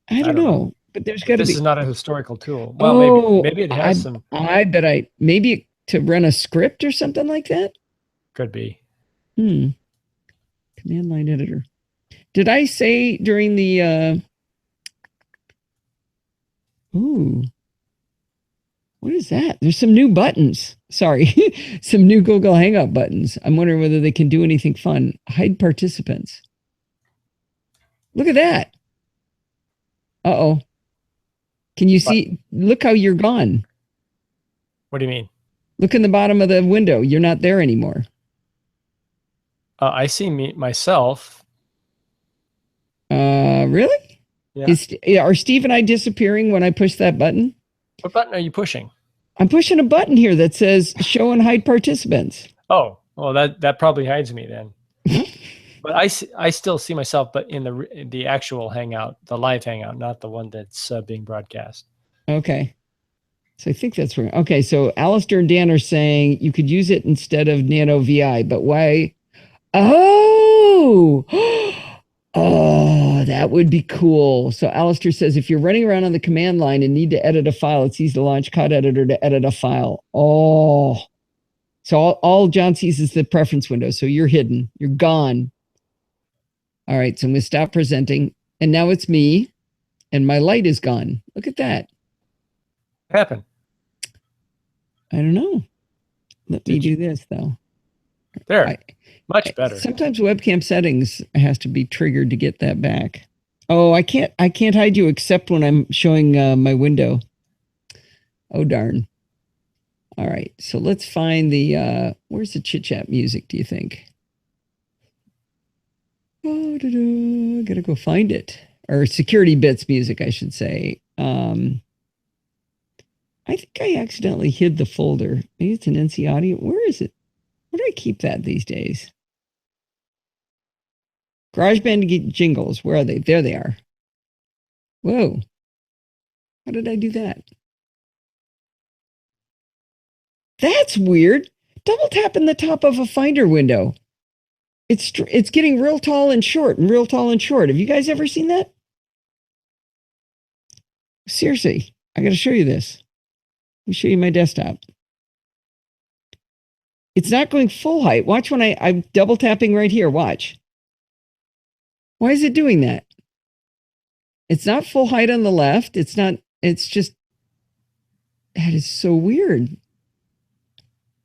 B: I don't know, but there's got to be.
A: This is not a historical tool. Well, maybe it has some.
B: I bet maybe to run a script or something like that.
A: Could be.
B: Command line editor. Did I say during the? Ooh. What is that? There's some new buttons. Sorry. Some new Google Hangout buttons. I'm wondering whether they can do anything fun. Hide participants. Look at that. Uh-oh. Can you see? Look how you're gone.
A: What do you mean?
B: Look in the bottom of the window. You're not there anymore.
A: I see myself.
B: Really?
A: Yeah.
B: Are Steve and I disappearing when I push that button?
A: What button are you pushing?
B: I'm pushing a button here that says show and hide participants.
A: Oh, well, that probably hides me then. But I still see myself, but in the actual Hangout, the live Hangout, not the one that's being broadcast.
B: Okay. So I think that's right. Okay, so Alistair and Dan are saying you could use it instead of Nano VI, but why? Oh! Oh, that would be cool. So Alistair says, if you're running around on the command line and need to edit a file, it's easy to launch COT Editor to edit a file. Oh, So all John sees is the preference window. So you're hidden. You're gone. All right. So I'm going to stop presenting. And now it's me. And my light is gone. Look at that.
A: What happened?
B: I don't know. Let me do this, though.
A: There. Much better.
B: Sometimes webcam settings has to be triggered to get that back. Oh, I can't hide you except when I'm showing my window. Oh, darn. All right. So let's find the, where's the chit chat music, do you think? Oh, I gotta go find it. Or security bits music, I should say. I think I accidentally hid the folder. Maybe it's an NC Audio. Where is it? Where do I keep that these days? GarageBand jingles. Where are they? There they are. Whoa. How did I do that? That's weird. Double tap in the top of a Finder window. It's getting real tall and short and real tall and short. Have you guys ever seen that? Seriously, I got to show you this. Let me show you my desktop. It's not going full height. Watch when I'm double tapping right here. Watch. Why is it doing that? It's not full height on the left. It's not, it's just, that is so weird.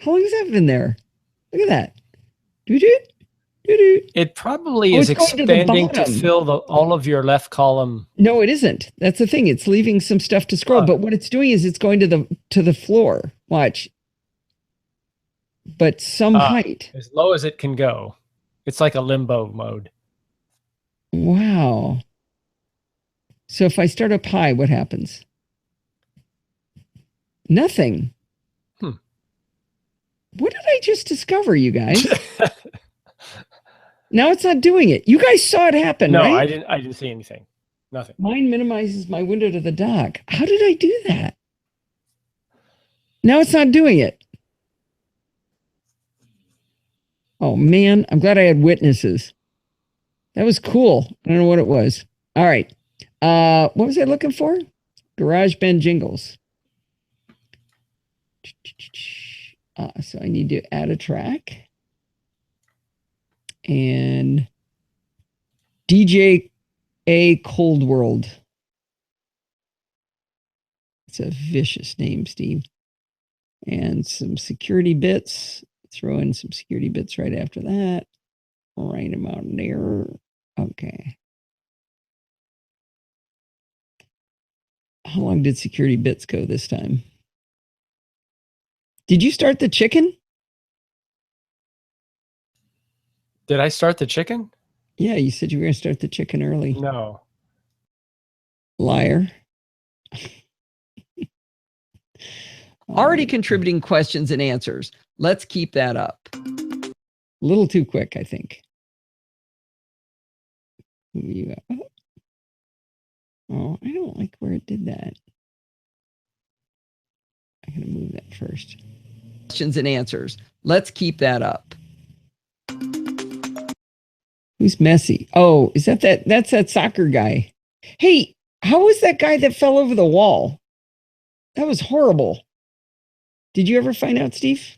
B: How long has that been there? Look at that.
A: It probably is expanding to fill all of your left column.
B: No, it isn't. That's the thing. It's leaving some stuff to scroll. But what it's doing is it's going to the floor. Watch. But some height.
A: As low as it can go. It's like a limbo mode.
B: Wow. So if I start up high, what happens? Nothing. What did I just discover, you guys? Now it's not doing it. You guys saw it happen,
A: no,
B: right?
A: I didn't see anything. Nothing.
B: Mine minimizes my window to the dock. How did I do that? Now it's not doing it. Oh, man. I'm glad I had witnesses. That was cool. I don't know what it was. All right. What was I looking for? GarageBand jingles. So I need to add a track. And DJ A Cold World. It's a vicious name, Steve. And some security bits. Throw in some security bits right after that. Write them out in there. Okay. How long did security bits go this time? Did you start the chicken?
A: Did I start the chicken?
B: Yeah, you said you were going to start the chicken early.
A: No.
B: Liar. Already contributing questions and answers. Let's keep that up. A little too quick, I think. Oh, I don't like where it did that. I'm going to move that first. Questions and answers. Let's keep that up. Who's Messi? Oh, is that's that soccer guy. Hey, how was that guy that fell over the wall? That was horrible. Did you ever find out, Steve?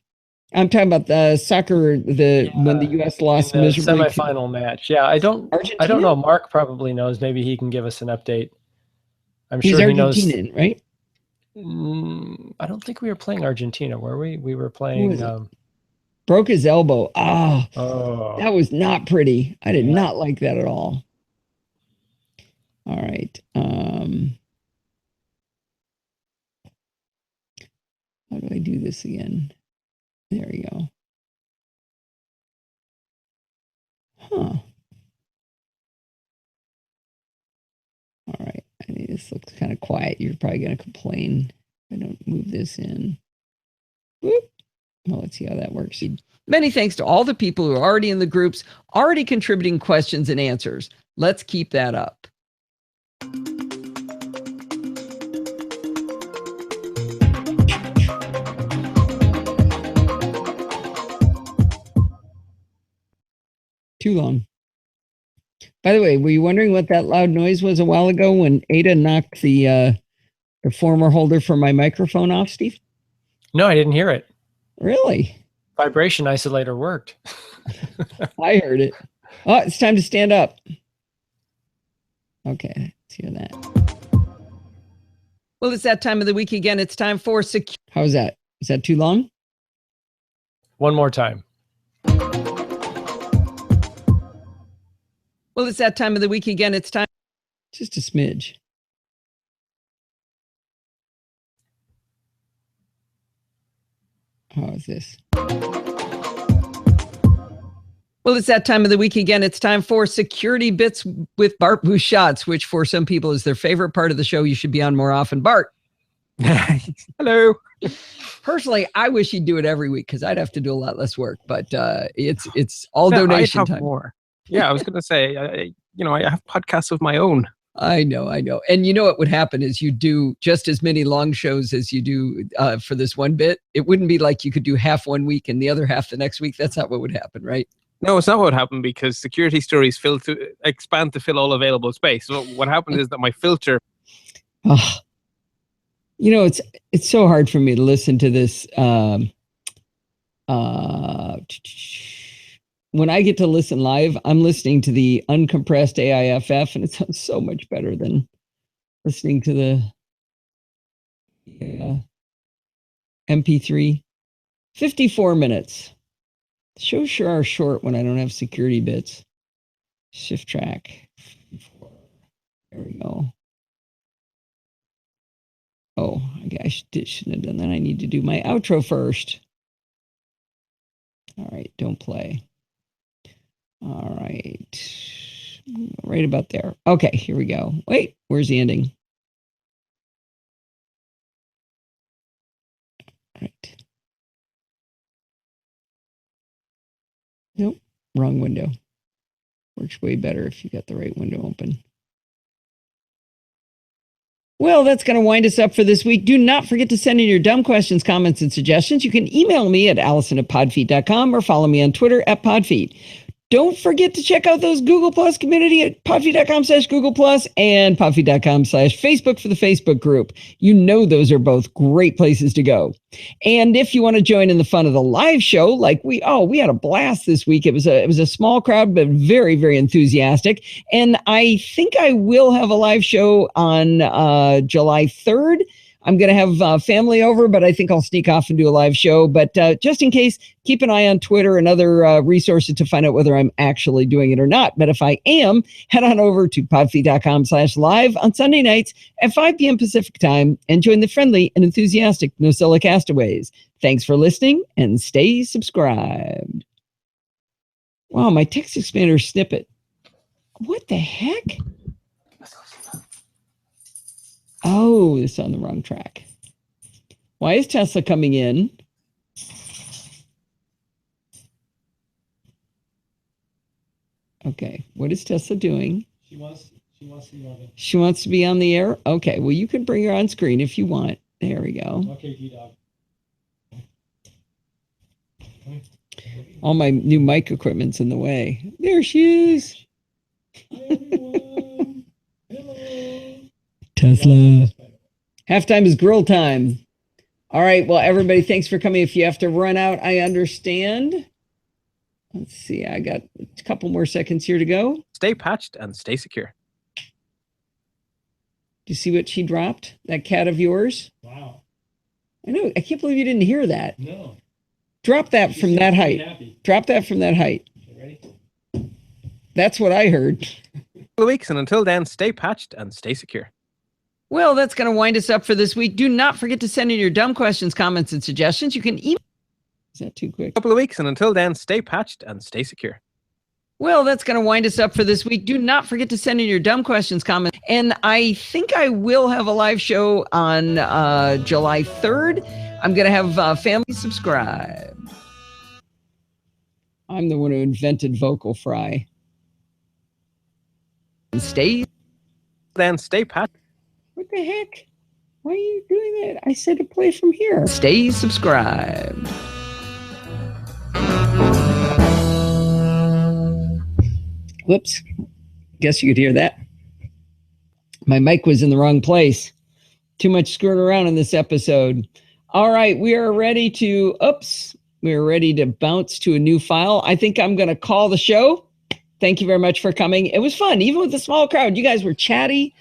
B: I'm talking about the soccer, when the U.S. lost miserably.
A: Semifinal match. Yeah, I don't know. Mark probably knows. Maybe he can give us an update. I'm sure he knows.
B: He's Argentinian, right?
A: I don't think we were playing Argentina, were we? We were playing.
B: Broke his elbow. Oh, that was not pretty. I did not like that at all. All right. How do I do this again? There we go. Huh. All right. I mean, this looks kind of quiet. You're probably going to complain if I don't move this in. Whoop. Well, let's see how that works. Many thanks to all the people who are already in the groups, already contributing questions and answers. Let's keep that up. Too long. By the way, were you wondering what that loud noise was a while ago when Ada knocked the former holder for my microphone off, Steve?
A: No, I didn't hear it.
B: Really?
A: vibration isolator worked.
B: I heard it. Oh, it's time to stand up. Okay, let's hear that. Well, it's that time of the week again. It's time for How's that? Is that too long?
A: One more time.
B: Well, it's that time of the week again. It's time. Just a smidge. How is this? Well, it's that time of the week again. It's time for Security Bits with Bart Bouchatz, which for some people is their favorite part of the show. You should be on more often. Bart.
A: Hello.
B: Personally, I wish he'd do it every week because I'd have to do a lot less work, but it's all donation time.
C: More. Yeah, I was going to say, I have podcasts of my own.
B: I know. And you know what would happen is you do just as many long shows as you do for this one bit. It wouldn't be like you could do half one week and the other half the next week. That's not what would happen, right?
C: No, it's not what happened because security stories expand to fill all available space. So what happened is that my filter...
B: it's so hard for me to listen to this. When I get to listen live, I'm listening to the uncompressed AIFF, and it sounds so much better than listening to the MP3. 54 minutes. Shows sure are short when I don't have security bits. Shift track. There we go. Oh, I shouldn't have done that. I need to do my outro first. All right, don't play. All right. Right about there. Okay, here we go. Wait, where's the ending? All right. Nope, wrong window. Works way better if you got the right window open. Well, that's going to wind us up for this week. Do not forget to send in your dumb questions, comments, and suggestions. You can email me at allison@podfeet.com or follow me on Twitter @podfeet. Don't forget to check out those Google Plus community at podfeet.com/Google Plus and podfeet.com/Facebook for the Facebook group. You know those are both great places to go. And if you want to join in the fun of the live show, like we had a blast this week. It was a small crowd, but very, very enthusiastic. And I think I will have a live show on July 3rd. I'm going to have family over, but I think I'll sneak off and do a live show. But just in case, keep an eye on Twitter and other resources to find out whether I'm actually doing it or not. But if I am, head on over to podfeet.com/live on Sunday nights at 5 p.m. Pacific time and join the friendly and enthusiastic NosillaCast castaways. Thanks for listening and stay subscribed. Wow, my text expander snippet. What the heck? Oh, it's on the wrong track. Why is Tesla coming in? Okay, what is Tesla doing?
A: She wants to be on it.
B: She wants to be on the air? Okay, well, you can bring her on screen if you want. There we go.
A: Okay, T-Dog.
B: All my new mic equipment's in the way. There she is.
A: Hi, everyone. Hello.
B: Tesla. Halftime is grill time. All right. Well, everybody, thanks for coming. If you have to run out, I understand. Let's see. I got a couple more seconds here to go.
C: Stay patched and stay secure.
B: Do you see what she dropped? That cat of yours?
A: Wow.
B: I know. I can't believe you didn't hear that.
A: No.
B: Drop that from that height. Drop that from that height.
A: Ready?
B: That's what I heard.
C: Weeks, and until then, stay patched and stay secure.
B: Well, that's going to wind us up for this week. Do not forget to send in your dumb questions, comments, and suggestions. You can email. Is that too quick?
C: Couple of weeks, and until then, stay patched and stay secure.
B: Well, that's going to wind us up for this week. Do not forget to send in your dumb questions, comments. And I think I will have a live show on July 3rd. I'm going to have family subscribe. I'm the one who invented vocal fry. And stay.
C: Then stay patched.
B: What the heck? Why are you doing that? I said to play from here. Stay subscribed. Whoops. Guess you could hear that. My mic was in the wrong place. Too much screwing around in this episode. All right, we are ready to, oops, We're ready to bounce to a new file. I think I'm going to call the show. Thank you very much for coming. It was fun, even with the small crowd. You guys were chatty.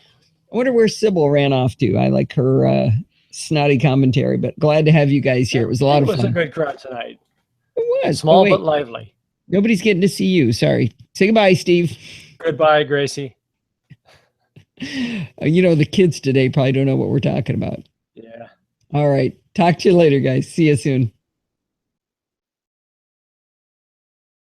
B: I wonder where Sybil ran off to. I like her snotty commentary, but glad to have you guys here. It was a lot of fun.
A: It was a good crowd tonight.
B: It was.
A: Small but lively.
B: Nobody's getting to see you. Sorry. Say goodbye, Steve.
A: Goodbye, Gracie.
B: The kids today probably don't know what we're talking about.
A: Yeah.
B: All right. Talk to you later, guys. See you soon.